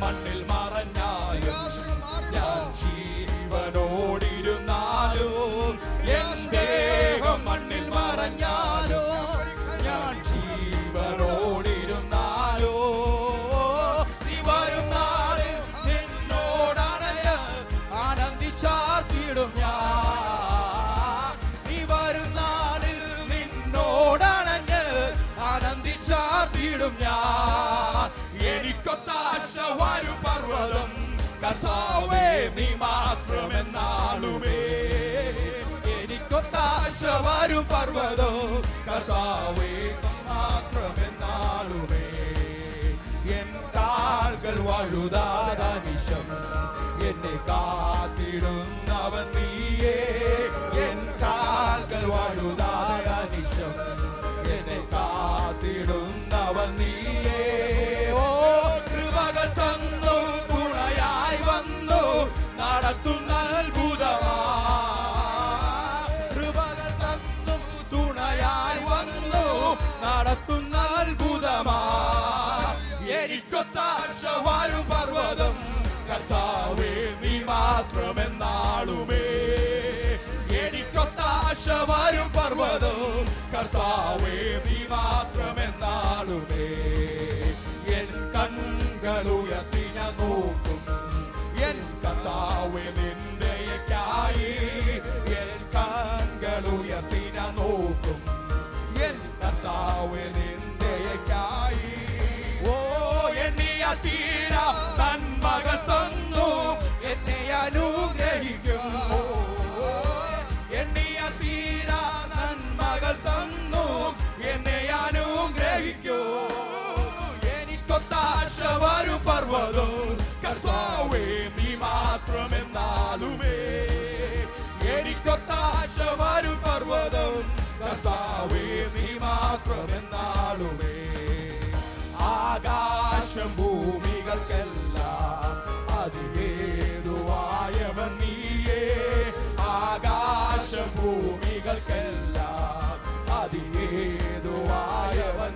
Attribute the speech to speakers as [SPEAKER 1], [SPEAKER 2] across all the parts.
[SPEAKER 1] മണ്ണിൽ മറഞ്ഞാലും ഞാൻ ജീവനോടിരുന്നാലും എൻ ദേഹം മണ്ണിൽ മറഞ്ഞാലും ഞാൻ ജീവനോടിരുന്നാലോ നീ വരും നാളിൽ നിന്നോടണഞ്ഞ് ആനന്ദിച്ചാർത്തിടും ഞാൻ. നീ വരും നാളിൽ നിന്നോടണഞ്ഞ് ആനന്ദിച്ചാർത്തിടും ഞാൻ. എനിക്കൊത്താശ വരും പർവ്വതം കർത്താവേ നീ മാത്രമെന്നാളുമേ. എനിക്കൊത്താശ വരും പർവ്വതം കർത്താവേ മാത്രമെന്നാളുമേ. എൻ കാൽകൾ വഴുതാനിശം എന്നെ കാത്തിടുന്നവൻ നീയേ. എൻ കാൽകൾ വഴുതാനിശം എന്നെ കാത്തിടുന്നവൻ നീയേ. ഓ കൃപകൾ തന്നു തുണയായി വന്നു നടത്തുന്ന അത്ഭുതമാ. കൃപകൾ തന്നു തുണയായി വന്നു നടത്തുന്ന അത്ഭുതമാ. എനിക്കൊത്താശ വരും പർവ്വതം കർത്താവേ നീ മാത്രമെന്നാളുമേ. എനിക്കൊത്താശ വരും പർവ്വതം കർത്താവേ നീ മാത്രമെന്നാളുമേ. എൻ കണ്ണുകളുയർത്തി ഞാൻ നോക്കും എൻ കർത്താവേ നിന്ദയക്കായി. എൻ കണ്ണുകളുയർത്തി ഞാൻ നോക്കും എൻ കർത്താവേ നിന്ദയക്കായി. ഓ എണ്ണിയ തീര നന്മകൾ തന്നു എന്നെ അനുഗ്രഹിക്കും. എണ്ണിയ തീര നന്മകൾ തന്നു എന്നെ അനുഗ്രഹിക്കൂ. എനിക്കൊത്താശ വരും പർവ്വതം കർത്താവേ നീ മാത്രമെന്നാലുമേ. എനിക്കൊത്താശ വരും പർവ്വതം കർത്താവേ നീ മാത്രമെന്നാലുമേ. ആകാശം ഭൂമികൾക്കെല്ലാം അതിഹേതുവായവൻ നീയേ. ആകാശം ഭൂമികൾക്കെല്ലാം അതിഹേതുവായവൻ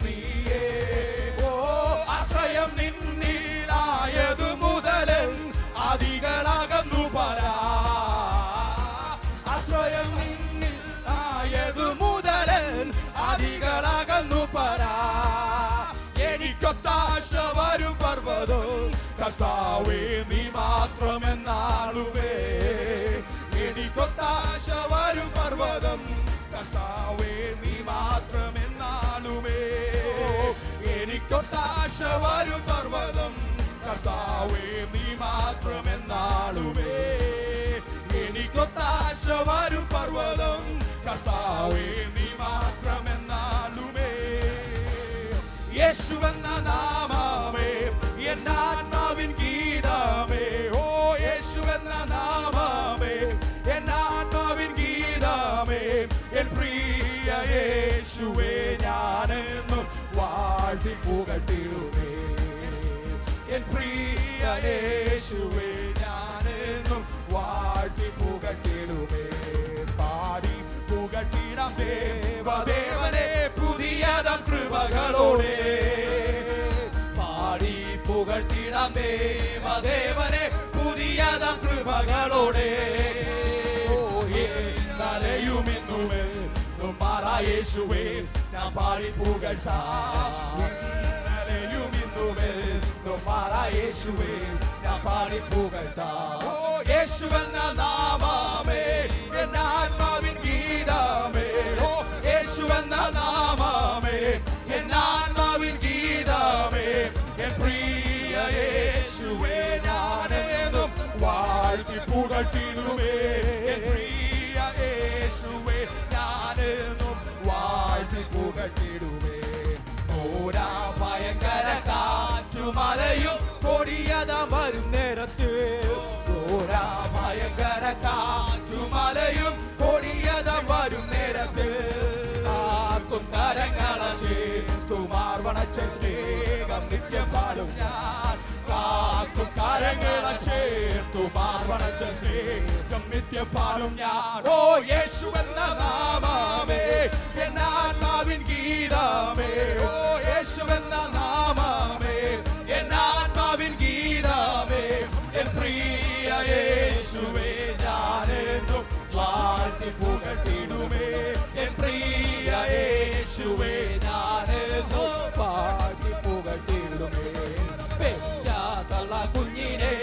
[SPEAKER 1] നീയേ. ഓ ആശ്രയം നിന്നിലായതു മുതലൻ അതികളകന്നു പരാ. ആശ്രയം നിന്നിലായതു മുതലൻ അതികളകന്നു പരാ. എനിക്കൊത്താശ വരും പർവ്വതം കർത്താവേ നീ മാത്രമെന്നാളുമേ. എനിക്കൊത്താശ വരും പർവ്വതം കർത്താവേ നീ മാത്രമെന്നാളുമേ. എനിക്കൊത്താശ വരും പർവ്വതം കർത്താവേ നീ മാത്രമെന്നാളുമേ. എനിക്കൊത്താശ വരും പർവ്വതം കർത്താവേ നീ മാത്രമെന്നാളുമേ. യേശുവെന്ന നാമമേ എൻ ആത്മാവിൻ ഗീതമേ. ഓ യേശുവെന്ന നാമമേ എൻ ആത്മാവിൻ ഗീതമേ. എൻ പ്രിയ യേശുവേ ഞാനെന്നും വാഴ്ത്തി പുകഴ്ത്തിടുമേ. എൻ പ്രിയ യേശുവേ ഞാനെന്നും വാഴ്ത്തി പുകഴ്ത്തിടുമേ. പാടി പുകഴ്ത്തിടാം ദേവദേവനെ പുതിയതം കൃപകളോടെ. പാടി പുകഴ്ത്തിടാം ദേവദേവനെ പുതിയതം കൃപകളോടെ. തലയുമിന്നുമേ മാറായേശുവേ ഞാൻ പാടി പുകഴ്ത്താം. തലയുമിന്നുമേ മാറായേശുവേ ഞാൻ പാടി പുകഴ്ത്താം. യേശുവെന്ന നാമമേ എൻ ആത്മാവിൻ ഗീതമേ. ഓ യേശുവെന്ന നാമമേ എൻ ആത്മാവിൻ ഗീതമേ. എൻ പ്രിയ യേശുവേ ഞാനെന്നും വാഴ്ത്തി പുകഴ്ത്തിടുമേ. എൻ പ്രിയ യേശുവേ ഞാനെന്നും വാഴ്ത്തി പുകഴ്ത്തിടുമേ. ഓരാ ഭയങ്കര കാറ്റുമലയും കൊടിയതാം വരും നേരത്ത്. ഓരാ ഭയങ്കര കാറ്റുമലയും കൊടിയതാം വരും നേരത്ത്. കരങ്ങളെ ചേർത്തുമാർവണച്ച സ്നേഹം നിത്യം പാടും ഞാൻ. കരങ്ങളെ ചേർത്തുമാർവണച്ച സ്നേഹം നിത്യം പാടും ഞാൻ. ഓ യേശുവെന്ന നാമമേ എൻ ആത്മാവിൻ ഗീതമേ. ഓ യേശുവെന്ന നാമമേ എൻ ആത്മാവിൻ ഗീതമേ. പുകഴ്ത്തിടുമേ എൻ പ്രിയ യേശുവേ ഞാനെന്നു പാടി പുകഴ്ത്തിടുമേ പെറ്റാതള്ള കുഞ്ഞിനെ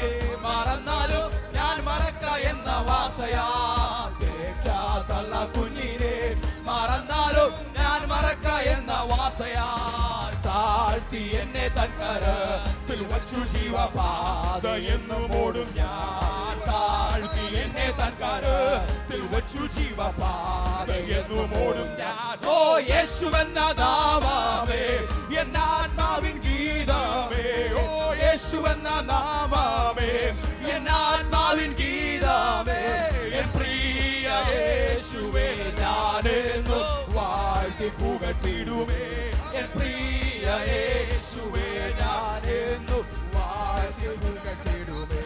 [SPEAKER 1] മറന്നാലും ഞാൻ മറക്ക എന്ന വാർത്തയാ പെറ്റാതള്ള കുഞ്ഞിനെ മറന്നാലും ഞാൻ മറക്ക എന്ന വാർത്തയാ താഴ്ത്തി എന്നെ തൻകരത്തിൽ വച്ചു ജീവപാത എന്നും ഓടും ഞാൻ താഴ്ത്തി എന്നെ തൻകരത്തിൽ വച്ചു ജീവപാത എന്നും ഓടും ഞാൻ ഓ യേശുവെന്ന നാമമേ എന്നാത്മാവിൻ ഗീതമേ ഓ യേശുവെന്ന നാമമേ എന്നാത്മാവിൻ ഗീതമേ എൻ പ്രിയ യേശുവേ ഞാനെന്നു വാഴ്ത്തി പുകഴ്ത്തിടുമേ എൻ പ്രിയ യേശുവേ ഞാനെന്നു വാഴ്ത്തി പുകഴ്ത്തിടുമേ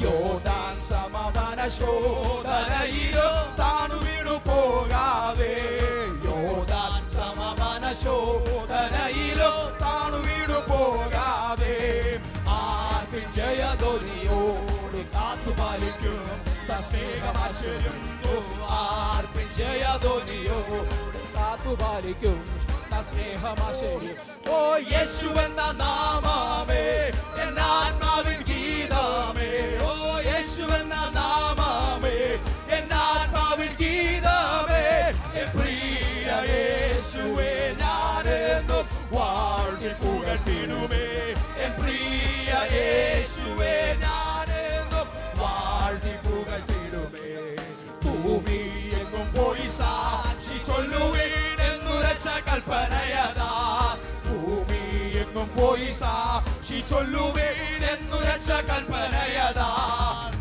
[SPEAKER 1] യോർദാൻ സമവന ശോധനയിലോ താണു വീണു പോകാതെ യോർദാൻ സമവന ശോധനയിലോ താണു വീണു പോകാതെ ആർക്കും ജയധ്വനിയോട് കാത്തുപാലിക്കും സ്നേഹമാശ്ചര്യം ആർക്കും ജയധ്വനിയോട് കാത്തുപാലിക്കും സ്നേഹമാശ്ചര്യം ഓ യേശുവെന്ന നാമമേ എന്നാത്മാവിൻ ഗീതമേ ഓ യേശുവെന്ന നാമമേ എന്നാത്മാവിൻ ഗീതമേ എൻ പ്രിയ യേശുവേ ഞാനെന്നു വാഴ്ത്തി പുകഴ്ത്തിടുമേ എൻ പ്രിയ യേശുവേ ഞാനെന്നു വാഴ്ത്തി പുകഴ്ത്തിടുമേ ഭൂമി എങ്ങും പോയി സാക്ഷി ചൊല്ലുവീൻ എന്നുരച്ച കൽപ്പനയതാ ഭൂമി എങ്ങും പോയി സാക്ഷി ചൊല്ലുവീൻ എന്നുരച്ച കൽപ്പനയതാ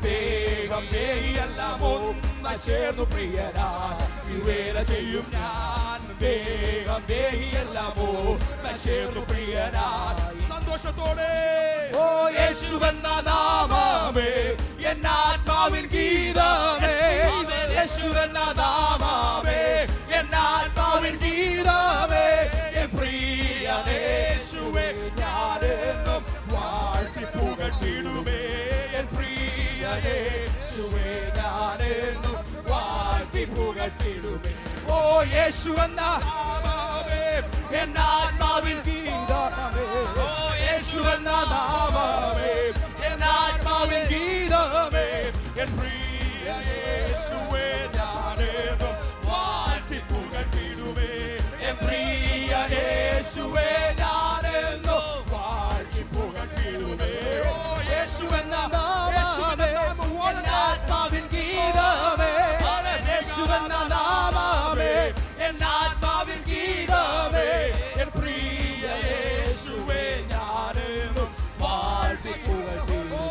[SPEAKER 1] വേഗം വേയെല്ലാം ഒന്ന ചേർന്നു പ്രിയരാ വേല ചെയ്യും ഞാൻ വേഗം വേയെല്ലാം ഒന്ന ചേർന്നു പ്രിയരാ സന്തോഷത്തോടെ ഓ യേശുവെന്ന നാമമേ എന്നാത്മാവിൻ ഗീതമേ യേശുവെന്ന നാമമേ എന്നാത്മാവിൻ ഗീതമേ എൻ പ്രിയ യേശുവേ ഞാനെന്നും വാഴ്ത്തി പുകഴ്ത്തിടുമേ എൻ പ്രിയ യേശുവേ ഞാനെന്നും വാഴ്ത്തി പുകഴ്ത്തിടുമേ ഓ യേശുവെന്ന നാമമേ എന്നാത്മാവിൻ ഗീതമേ ഓ യേശുവെന്ന നാമമേ എന്നാത്മാവിൻ ഗീതമേ എൻ പ്രിയ യേശുവേ ഞാനെന്നും വാഴ്ത്തി പുകഴ്ത്തിടുമേ എൻ പ്രിയ യേശുവേ ഞാനെന്നും വാഴ്ത്തി പുകഴ്ത്തിടുമേ ഓ യേശുവെന്ന നാമമേ എന്നാത്മാവിൻ ഗീതമേ യേശുവെന്ന നാമമേ എന്നാത്മാവിൻ ഗീതമേ എൻ പ്രിയ യേശുവേ ഞാനെന്നും വാഴ്ത്തി പുകഴ്ത്തിടുമേ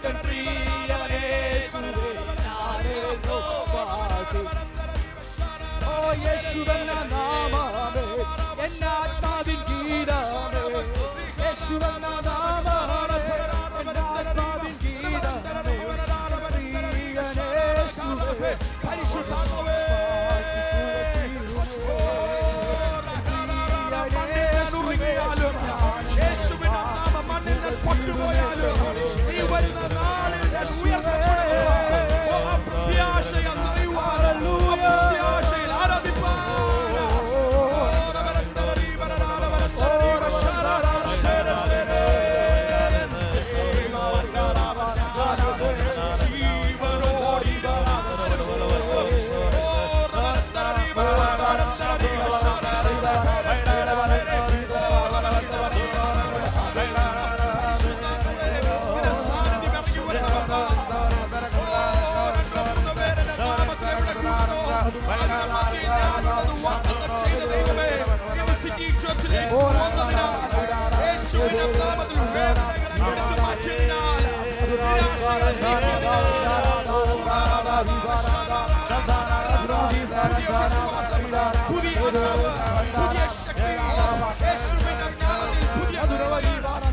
[SPEAKER 1] എൻ പ്രിയ യേശുവേ ഞാനെന്നും വാഴ്ത്തി ഓ യേശുവെന്ന നാമമേ എന്നാത്മാവിൻ ഗീതമേ യേശുവെന്ന നാമമേ എന്നാത്മാവിൻ ഗീതമേ പ്രിയ യേശുവേ പരിശുദ്ധാത്മാവേ യേശുവിന്റെ നാമം മണ്ണിൽ പൊട്ടുപോയാലും ഈ വരുന്ന നാളിൽ പ്രത്യാശയിൽ ആരാധിപ്പാൻ പുതിയ ശക്തി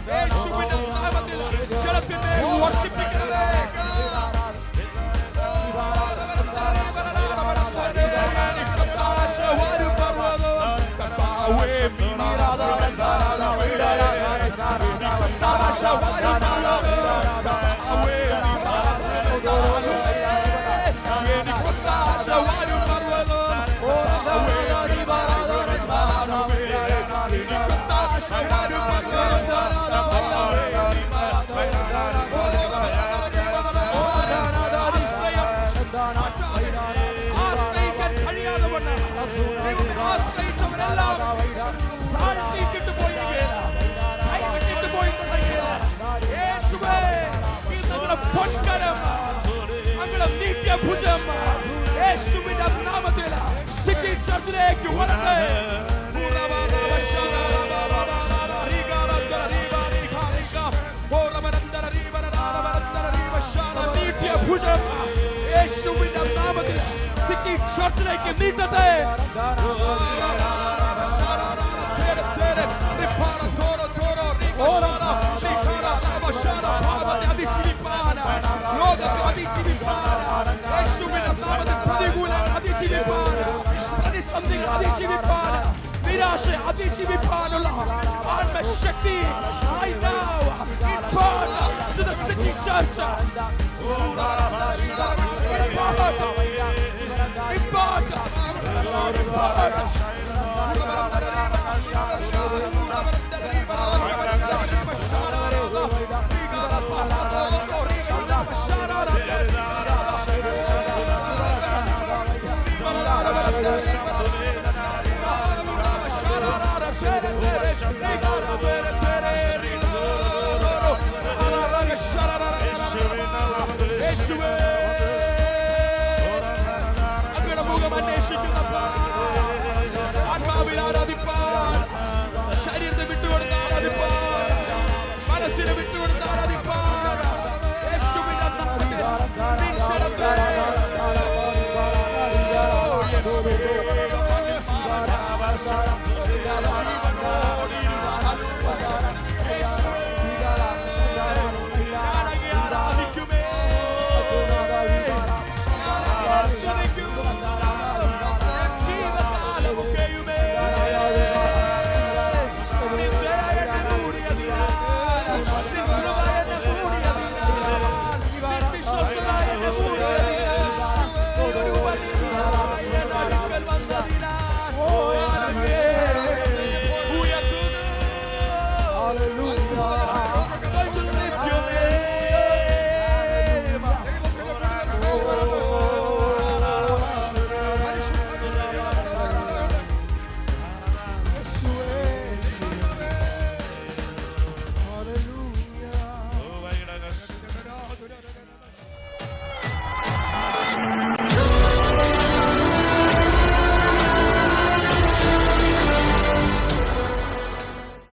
[SPEAKER 1] യേശുവിന്റെ നാമത്തിൽ ജലത്തിന്റെ വർഷിപ്പിക്കണമേ. ആശ്രയിക്കാൻ കഴിയാതെ വണ്ണം ദൈവത്തെ ആശ്രയിച്ചവരെല്ലാം താഴ്ത്തിയിട്ടിട്ട് പോയിരിക്കുകയില്ല, കൈവിട്ടിട്ട് പോയിരിക്കുകയില്ല. യേശുവേ, ഇത് ഞങ്ങളുടെ പൊൻകരം, ഞങ്ങളുടെ നിത്യഭുജം യേശുവിന്റെ നാമത്തിൽ സിറ്റി ചർച്ചിലേക്ക് വരട്ടെ. നിത്യഭുജം യേശുവിന്റെ നാമത്തിൽ സിറ്റി ചർച്ചിലേക്ക് നീട്ടട്ടെ. നിരാശ അതിജീവിപ്പാനുള്ള ആത്മശക്തി right now impart to the city church. Impart